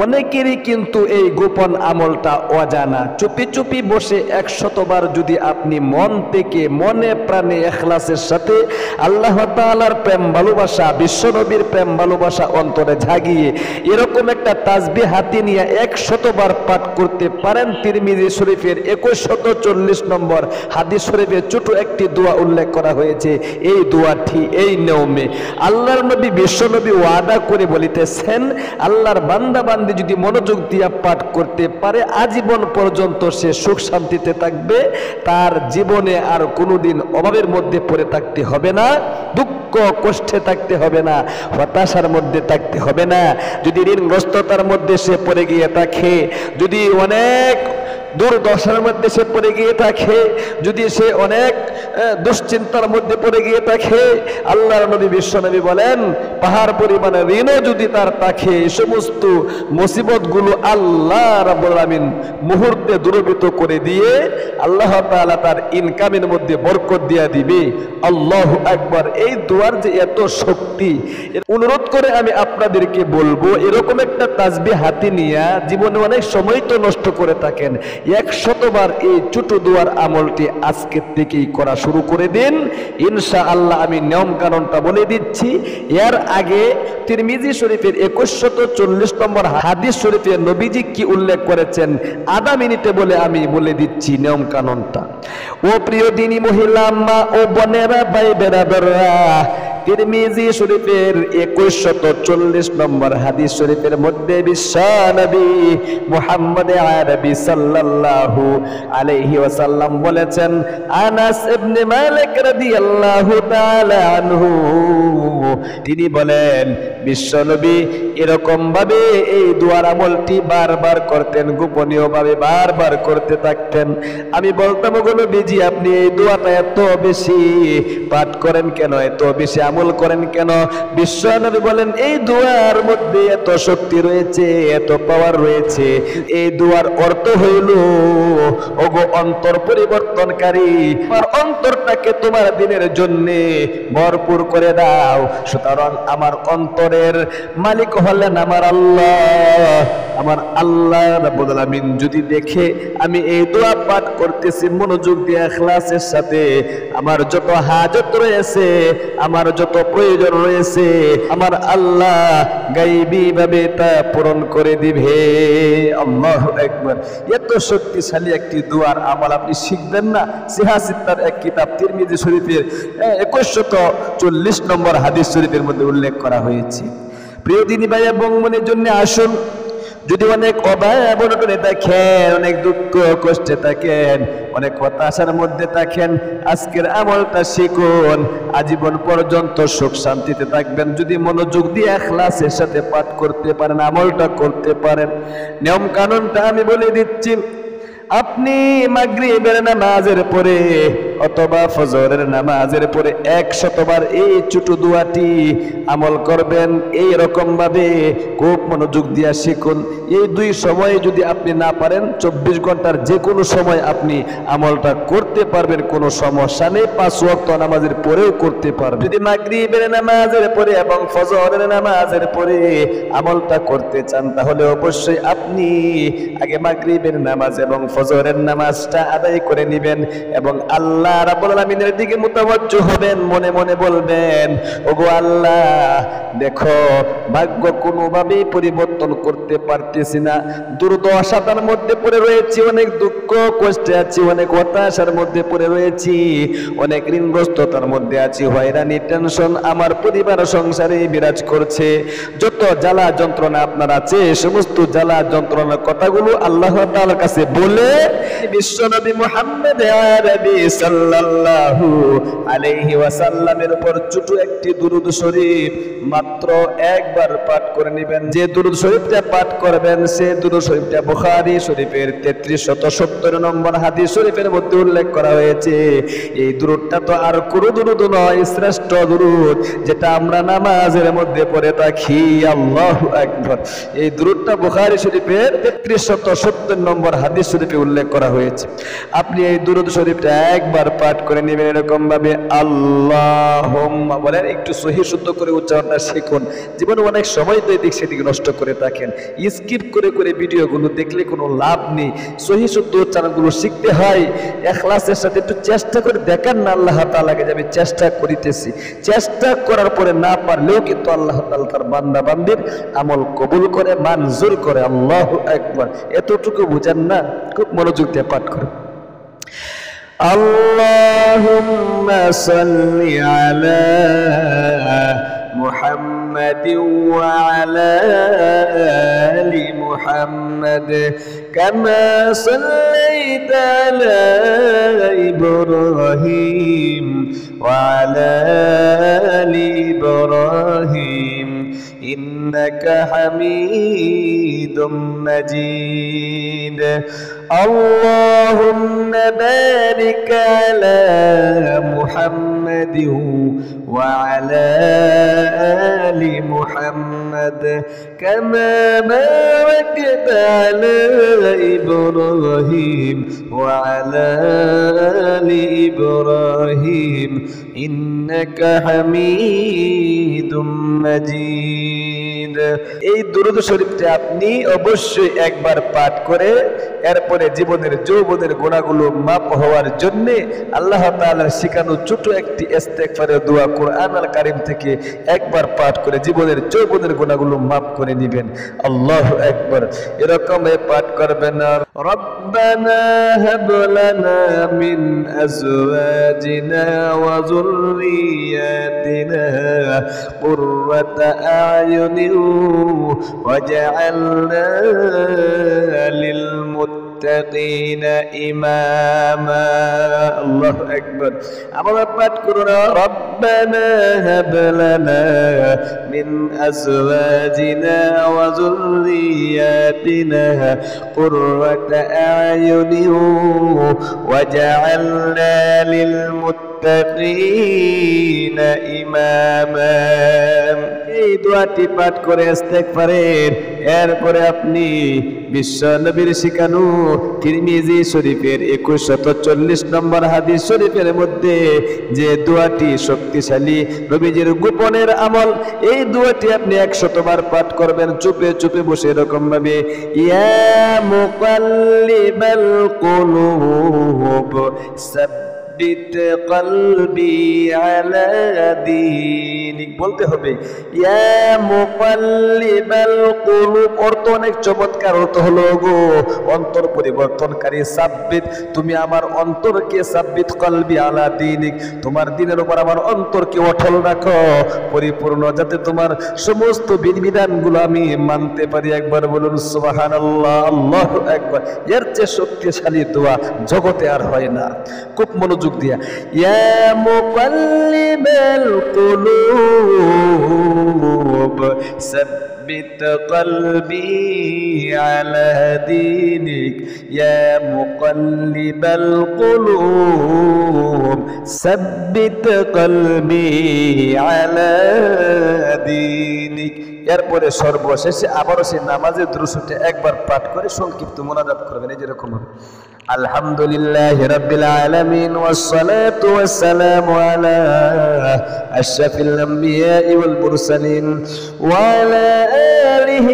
অনেকেরই কিন্তু এই গোপন আমলটা অজানা। চুপি চুপি বসে 100 বার যদি আপনি মন থেকে মনে প্রাণে ইখলাসের সাথে আল্লাহ তাআলার প্রেম ভালোবাসা, বিশ্বনবীর প্রেম ভালোবাসা অন্তরে জাগিয়ে এরকম একটা তাসবিহ হাতে নিয়ে 100 বার পাঠ করতে পারেন, তিরমিজি শরীফের 2140 নম্বর হাদিস শরীফে ছোট একটি দোয়া উল্লেখ করা হয়েছে। এই দোয়াটি এই নিয়মে আল্লাহর নবী বিশ্বনবী ওয়াদা করে বলিতেছেন, আল্লাহর বান্দা যদি মনোযোগ দিয়া পাঠ করতে পারে আজীবন পর্যন্ত সে সুখ শান্তিতে থাকবে, তার জীবনে আর কোনোদিন অভাবের মধ্যে পড়ে থাকতে হবে না, দুঃখ কষ্টে থাকতে হবে না, হতাশার মধ্যে থাকতে হবে না। যদি ঋণগ্রস্ততার মধ্যে সে পড়ে গিয়ে থাকে, যদি অনেক দুর্দশার মধ্যে সে পড়ে গিয়ে থাকে, যদি সে অনেক দুশ্চিন্তার মধ্যে পড়ে গিয়ে থাকে, আল্লাহর নবী বিশ্বনবী বলেন পাহাড় পরিমাণে ঋণও যদি তার থাকে, এই সমস্ত মুসিবতগুলো আল্লাহ রাব্বুল আলামিন মুহূর্তে দূরীভূত করে দিয়ে আল্লাহ তাআলা তার ইনকামের মধ্যে বরকত দিয়ে দিবে। আল্লাহু আকবার। এই দোয়ার যে এত শক্তি, অনুরোধ করে আমি আপনাদেরকে বলবো এরকম একটা তাসবিহ হাতে নিয়ে জীবনে অনেক সময় তো নষ্ট করে থাকেন, 100 বার এই ছোট দোয়ার আমলটি আজকের থেকেই করা শুরু করে দিন ইনশাআল্লাহ। আমি নিয়ম কানুনটা বলে দিচ্ছি। এর আগে তিরমিজি শরীফের 2140 নম্বর হাদিস শরীফে নবীজি কি উল্লেখ করেছেন আধা মিনিটে বলে আমি বলে দিচ্ছি নিয়ম কানুনটা। ও প্রিয় দিনী মহিলা মা ও বোনেরা, ভাই বেরাদররা, তিরমিজি শরীফের 2140 নম্বর হাদিস শরীফের মধ্যে বিশ্বনবী মুহাম্মদ আরবি সাল্লাল্লাহু আলাইহি ওয়াসাল্লাম বলেছেন, আনাস ইবনে মালিক রাদিয়াল্লাহু তাআলা আনহু তিনি বলেন বিশ্বনবী এরকম ভাবে এই দোয়ার আমলটি বারবার করতেন, গোপনীয় ভাবে বারবার করতে থাকতেন। আমি বলতাম, গো নবীজি আপনি এই দোয়াটা এত বেশি পাঠ করেন কেন, এত বেশি আমল করেন কেন? বিশ্বনবী বলেন এই দোয়ার মধ্যে এত শক্তি রয়েছে, এত পাওয়ার রয়েছে। এই দোয়ার অর্থ হইল, ওগো অন্তর পরিবর্তনকারী, আমার অন্তরটাকে তোমার দিনের জন্য ভরপুর করে দাও। সুতরাং আমার অন্তরের মালিক হলেন আমার আল্লাহ। আমার আল্লাহ রাব্বুল আলামিন যদি দেখে আমি এই দোয়া পাঠ করতেছি মনোযোগ দিয়ে ইখলাসের সাথে, আমার যত হাজত রয়েছে, আমার যত প্রয়োজন রয়েছে, আমার আল্লাহ গায়বী ভাবে তা পূরণ করে দিবে। আল্লাহু আকবার। এত শক্তিশালী একটি দোয়ার আমল আপনি শিখবেন না? সিহাসিত্তার এক কিতাব তিরমিজি শরীফের 2140 নম্বর হাদিস শরীফের মধ্যে উল্লেখ করা হয়েছে। প্রিয় দিনী ভাই এবং বোনের জন্য আসুন, যদি অনেক অভাব অনটনে থাকেন, অনেক দুঃখ কষ্টে থাকেন, অনেক হতাশার মধ্যে থাকেন, আজকের আমলটা শিখুন, আজীবন পর্যন্ত সুখ শান্তিতে থাকবেন। যদি মনোযোগ দিয়ে ইখলাসের সাথে পাঠ করতে পারেন, আমলটা করতে পারেন। নিয়ম কানুনটা আমি বলে দিচ্ছি। আপনি মাগরিবের নামাজের পরে অথবা ফজরের নামাজের পরে 100 বার এই ছোট দোয়াটি আমল করবেন। এই রকম ভাবে খুব মনোযোগ দিয়ে শিখুন। এই দুই সময়ে যদি আপনি না পারেন, 24 ঘন্টার যে কোনো সময় আপনি আমলটা করতে পারবেন, কোনো সমস্যা নেই। 5 ওয়াক্ত নামাজের পরেও করতে পারবেন। যদি মাগরিবের নামাজের পরে এবং ফজরের নামাজের পরে আমলটা করতে চান, তাহলে অবশ্যই আপনি আগে মাগরিবের নামাজ এবং ফজরের নামাজটা আদায় করে নেবেন এবং আল্লাহ রাব্বুল আলামিনের দিকে মুতাওয়াজ্জহ হবেন। মনে মনে বলবেন, ওগো আল্লাহ দেখো ভাগ্য কোনোভাবেই পরিবর্তন করতে পারতেছি না, দুর্দশার মধ্যে পড়ে রয়েছি, অনেক দুঃখ কষ্টে আছি, অনেক হতাশার মধ্যে পড়ে রয়েছি, অনেক ঋণগ্রস্ততার মধ্যে আছি, হয়রানি টেনশন আমার পরিবার সংসারে বিরাজ করছে। যত জ্বালা যন্ত্রণা আপনার আছে, সমস্ত জ্বালা যন্ত্রণার কথাগুলো আল্লাহ তাআলার কাছে বলে বিশ্বনবী মুহাম্মদ আরবি সাল্লাল্লাহু আলাইহি ওয়াসাল্লামের উপর ছোট একটি দুরূদ শরীফ মাত্র একবার পাঠ করে নেবেন। যে দুরূদ শরীফটা পাঠ করবেন সে দুরূদ শরীফটা বুখারী শরীফের 3370 নম্বর হাদিস শরীফের মধ্যে উল্লেখ করা হয়েছে। এই দুরূদটা তো আর কোনো দুরূদ নয়, শ্রেষ্ঠ দুরূদ যেটা আমরা নামাজের মধ্যে পড়ে থাকি। আল্লাহু আকবার। এই দুরূদটা বুখারী শরীফের 3370 নম্বর হাদিস শরীফে উল্লেখ করা হয়েছে। আপনি এই দুরূদ শরীফটা একবার পাঠ করে নেবেন এরকম ভাবে, আল্লাহুম্মা বলেন, একটু সহিহ শুদ্ধ করে উচ্চারণটা শিখুন। জীবনে অনেক সময় তো এদিক সেদিক নষ্ট করে থাকেন, স্কিপ করে করে ভিডিওগুলো দেখলে কোনো লাভ নেই। সহিহ শুদ্ধ উচ্চারণগুলো শিখতে হয় ইখলাসের সাথে। একটু চেষ্টা করে দেখেন না, আল্লাহ তাআলাকে যাবে চেষ্টা করিতেছি, চেষ্টা করার পরে না পারলেও কিন্তু আল্লাহ তাআলা তার বান্দা বান্দির আমল কবুল করে, মঞ্জুর করে। আল্লাহু আকবার। এতটুকু বুঝেন না? খুব মনোযোগ দিয়ে পাঠ করুন। আল্লাহুম্মা সাল্লি আলা محمد وعلى آل محمد كما صليت على إبراهيم وعلى آل إبراهيم إنك حميد مجيد اللهم بارك على محمد وعلى آل محمد كما باركت على إبراهيم وعلى آل إبراهيم إنك حميد مجيد। এই দুরূদ শরীফটি আপনি অবশ্যই একবার পাঠ করে এরপরে জীবনের যৌবনের গুনাহগুলো মাফ হওয়ার জন্য আল্লাহ তাআলার শেখানো ছোট একটি ইস্তেগফারের দোয়া কোরআন আল কারীম থেকে একবার পাঠ করে জীবনের যৌবনের গুনাহগুলো মাফ করে নেবেন। আল্লাহু আকবার। এরকম পাঠ করবেন, রব্বানা হাব লানা মিন আজওয়াজিনা ওয়া যুররিয়াতিনা কুররাতা আ'য়ুনিন ওয়াজআলনা লিল মুত্তাকিনা ইমামা। আল্লাহু আকবার। আমরা পাঠ করুন, রব্বানা হাব লানা মিন আজওয়াজিনা ওয়া যুররিয়াতিনা কুররাতা আ'য়ুনিন ওয়াজআলনা লিল মুত্তাকিনা ইমামা। এই দোয়াটি পাঠ করে ইস্তেগফারের এরপরে আপনি বিশ্ব নবীর শিখানো তিরমিজি শরীফের 2140 নম্বর হাদিস শরীফের মধ্যে যে দোয়াটি শক্তিশালী নবীজির গোপনের আমল, এই দোয়াটি আপনি 100 বার পাঠ করবেন চুপে চুপে বসে এরকম ভাবে, ইয়া মুকাল্লিবাল কুলুব সাব্বিত কলবি আলা দীনিক বলতে হবে। ইয়া মুকাল্লিবাল কুলুব অর্থ অনেক চমৎকার, অর্থ হলো গো অন্তর পরিবর্তনকারী, সাব্বিত তুমি আমার অন্তরকে, সাব্বিত কলবি আলা দীনিক তোমার দ্বীনের উপর আমার অন্তরকে অটল রাখো পরিপূর্ণ, যাতে তোমার সমস্ত বিধিবিধানগুলো আমি মানতে পারি। একবার বলুন সুবহানাল্লাহ। আল্লাহু আকবার। এর চেয়ে শক্তিশালী দোয়া জগতে আর হয় না। খুব মনোযোগ দিয়া, ইয়া মুকাল্লিবাল কুলুব সাব্বিত কলবি আলা দীনিক, ইয়া মুকাল্লিবাল কুলুব সাব্বিত কলবি আলা দীনিক। এরপরে সর্বশেষে আবারও সেই নামাজের দুরূদটি একবার পাঠ করে সংক্ষিপ্ত মুনাজাত করবেন। এই যেরকম হবে, আলহামদুলিল্লাহি রাব্বিল আলামিন ওয়াসসালাতু ওয়াসসালামু আলা আশরাফিল আমবিয়া ওয়াল মুরসালিন ওয়া আলা আলিহি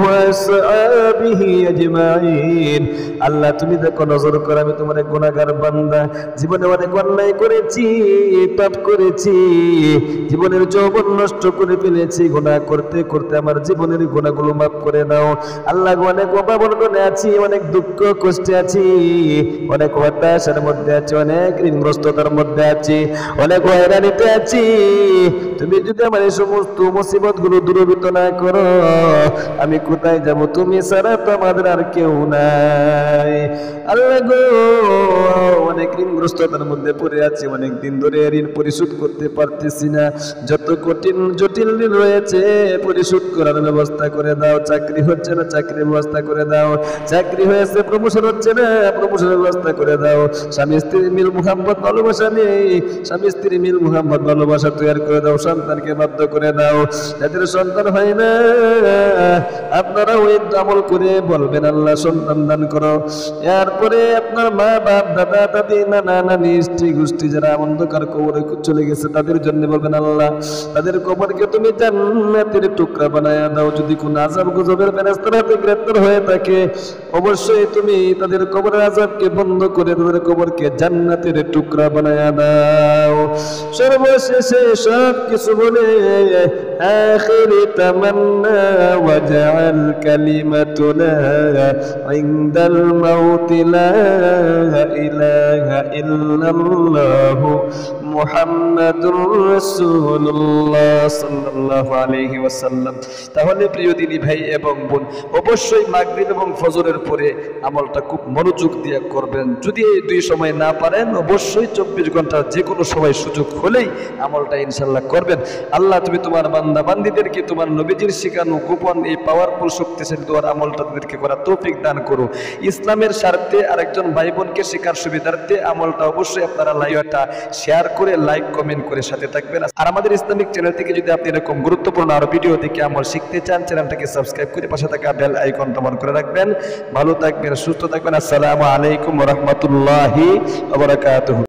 ওয়া আসহাবিহি আজমাইন। আল্লাহ তুমি দেখো, নজর করে আমি তোমার এক গুনাহগার বান্দা, জীবনে অনেক অন্যায় করেছি, পাপ করেছি, জীবনের যৌবন নষ্ট করে ফেলেছি, গুনাহ করতে করতে আমার জীবনের গুনাহগুলো মাফ করে দাও। আল্লাহ অনেক অভাবনটনে আছি, অনেক দুঃখ কষ্টে আছি, অনেক হতাশার মধ্যে আছি, অনেক ঋণগ্রস্ততার মধ্যে আছি, অনেক হয়রানিতে আছি। তুমি যদি আমার এই সমস্ত মুসিবত গুলো দূরীভূত না করো, আমি কোথায় যাব, তুমি ছাড়া তো আমাদের আর কেউ নাই। আল্লাহ গো, অনেক ঋণগ্রস্ততার মধ্যে পড়ে আছি, অনেক দিন ধরে ঋণ পরিশোধ করতে পারতেছি না। যত কঠিন জটিল ঋণ রয়েছে পরিশোধ করার ব্যবস্থা করে দাও। চাকরি হচ্ছে না, চাকরির ব্যবস্থা করে দাও। চাকরি হয়েছে, প্রমোশন হচ্ছে না, প্রমোশনের ব্যবস্থা করে দাও। স্বামী স্ত্রীর মিল মুহাব্বত ভালোবাসা নেই, স্বামী স্ত্রীর মিল মুহাব্বত ভালোবাসা তৈরি করে দাও। সন্তানকে বাধ্য করে দাও, যাদের সন্তান হয় না আপনারা ওই আমল করে বলবেন আল্লাহ সন্তান দান করো। এরপরে আপনার মা বাপ দাদা দাদি নানা নানি স্ত্রী গোষ্ঠী যারা অন্ধকার কবরে চলে গেছে তাদের জন্য বলবেন আল্লাহ তাদের কবরকে তুমি জান্নাতের টুকরা বানায় দাও। যদি কোনো আযাব গজবের ফেরেশতার হাতে গ্রেফতার হয়ে থাকে অবশ্যই তুমি তাদের কবরের আযাবকে বন্ধ করে তাদের কবরকে জান্নাতের টুকরা বানায় দাও। সর্বশেষে সব কিছু বলে আখিরি তামান্না ওয়াজআল কালিমাতুনা ইনদাল মাউতি লা ইলাহা ইল্লাল্লাহ মুহাম্মাদুর রাসূলুল্লাহ সাল্লাল্লাহু আলাইহি ওয়াসাল্লাম। তাহলে প্রিয় দিনী ভাই এবং বোন, অবশ্যই মাগরিব এবং ফজরের পরে আমলটা খুব মনোযোগ দিয়ে করবেন। যদি এই দুই সময় না পারেন অবশ্যই 24 ঘন্টা যে কোনো সময় সুযোগ হলেই আমলটা ইনশাআল্লাহ করবেন। আল্লাহ তুমি তোমার বান্দা বান্দীদেরকে তোমার নবীজির শিখানো গোপন এই পাওয়ারফুল শক্তিশালী দোয়ার আমলটা তাদেরকে করার তৌফিক দান করো। ইসলামের স্বার্থে আরেকজন ভাই বোনকে শেখার সুবিধার্থে আমলটা অবশ্যই আপনারা লাইভটা শেয়ার করে লাইক কমেন্ট করে সাথে থাকবেন। আর আমাদের ইসলামিক চ্যানেল থেকে যদি আপনি এরকম গুরুত্বপূর্ণ আরো ভিডিও দেখে আমল শিখতে চান চ্যানেলটাকে সাবস্ক্রাইব করে পাশে থাকা বেল আইকনটা অন করে রাখবেন। ভালো থাকবেন, সুস্থ থাকবেন। আসসালামু আলাইকুম ওয়া রাহমাতুল্লাহি ওয়া বারাকাতুহু।